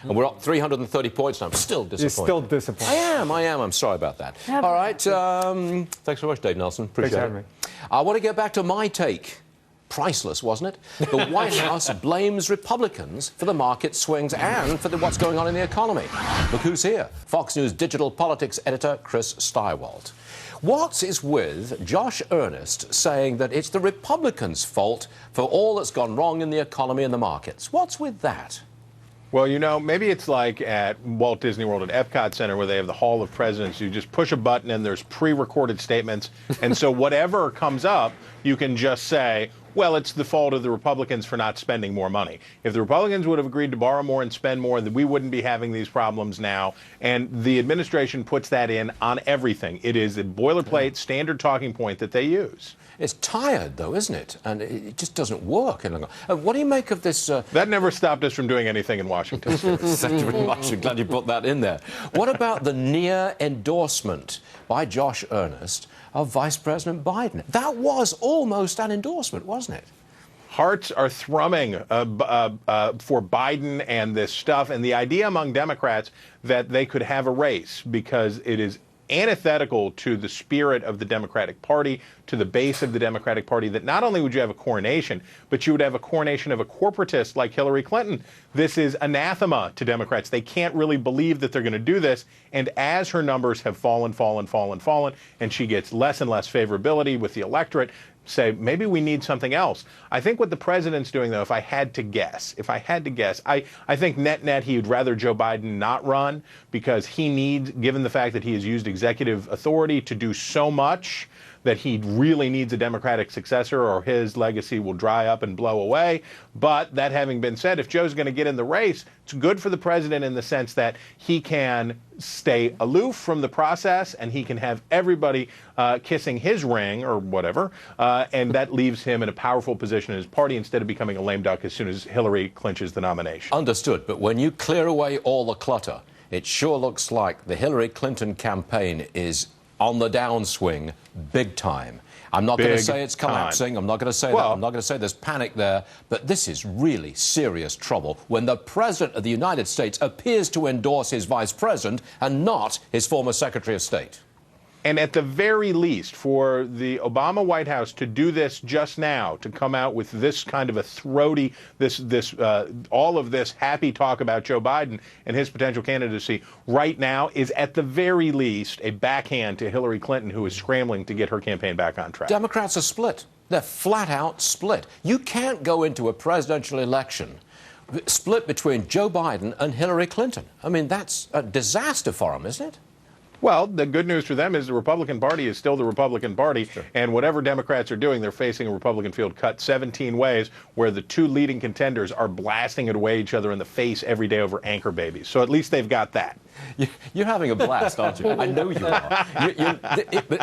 And we're up 330 points now. I'm still disappointed. You're still disappointed. I am. I'm sorry about that. All right. Thanks very much, Dave Nelson. Appreciate Thanks for having it. I want to get back to my take. Priceless, wasn't it? The White House blames Republicans for the market swings and for what's going on in the economy. Look who's here. Fox News digital politics editor Chris Steiwalt. What is with Josh Earnest saying that it's the Republicans' fault for all that's gone wrong in the economy and the markets? What's with that? Well, you know, maybe it's like at Walt Disney World at Epcot Center where they have the Hall of Presidents. You just push a button and there's pre-recorded statements. And so whatever comes up, you can just say, well, it's the fault of the Republicans for not spending more money. If the Republicans would have agreed to borrow more and spend more, then we wouldn't be having these problems now. And the administration puts that in on everything. It is a boilerplate, standard talking point that they use. It's tired, though, isn't it? And it just doesn't work. What do you make of this? That never stopped us from doing anything in Washington. Thank you very much. I'm glad you put that in there. What about the near endorsement by Josh Earnest of Vice President Biden? That was almost an endorsement, wasn't it? Hearts are thrumming for Biden and this stuff, and the idea among Democrats that they could have a race because it is antithetical to the spirit of the Democratic Party, to the base of the Democratic Party, that not only would you have a coronation, but you would have a coronation of a corporatist like Hillary Clinton. This is anathema to Democrats. They can't really believe that they're going to do this. And as her numbers have fallen, and she gets less and less favorability with the electorate, say, maybe we need something else. I think what the president's doing, though, if I had to guess, I think net he would rather Joe Biden not run because he needs, given the fact that he has used executive authority to do so much, that he really needs a Democratic successor or his legacy will dry up and blow away. But that having been said, if Joe's going to get in the race, it's good for the president in the sense that he can stay aloof from the process and he can have everybody kissing his ring or whatever, and that leaves him in a powerful position in his party instead of becoming a lame duck as soon as Hillary clinches the nomination. Understood. But when you clear away all the clutter, it sure looks like the Hillary Clinton campaign is on the downswing big time. I'm not going to say it's collapsing. I'm not going to say that. I'm not going to say there's panic there. But this is really serious trouble when the President of the United States appears to endorse his vice president and not his former Secretary of State. And at the very least, for the Obama White House to do this just now, to come out with this kind of a throaty, all of this happy talk about Joe Biden and his potential candidacy right now is at the very least a backhand to Hillary Clinton, who is scrambling to get her campaign back on track. Democrats are split. They're flat out split. You can't go into a presidential election split between Joe Biden and Hillary Clinton. I mean, that's a disaster for them, isn't it? Well, the good news for them is the Republican Party is still the Republican Party, and whatever Democrats are doing, they're facing a Republican field cut 17 ways where the two leading contenders are blasting it away each other in the face every day over anchor babies. So at least they've got that. You're having a blast, aren't you? I know you are.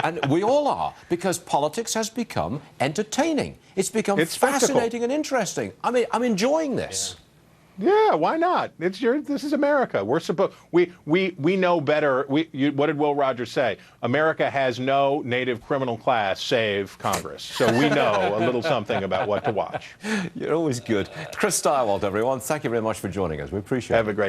And we all are, because politics has become entertaining. It's become fascinating and interesting. I mean, I'm enjoying this. Yeah, why not? This is America. We know better. What did Will Rogers say? America has no native criminal class save Congress. So we know a little something about what to watch. You're always good. Chris Steiwalt, everyone. Thank you very much for joining us. We appreciate it. Have a great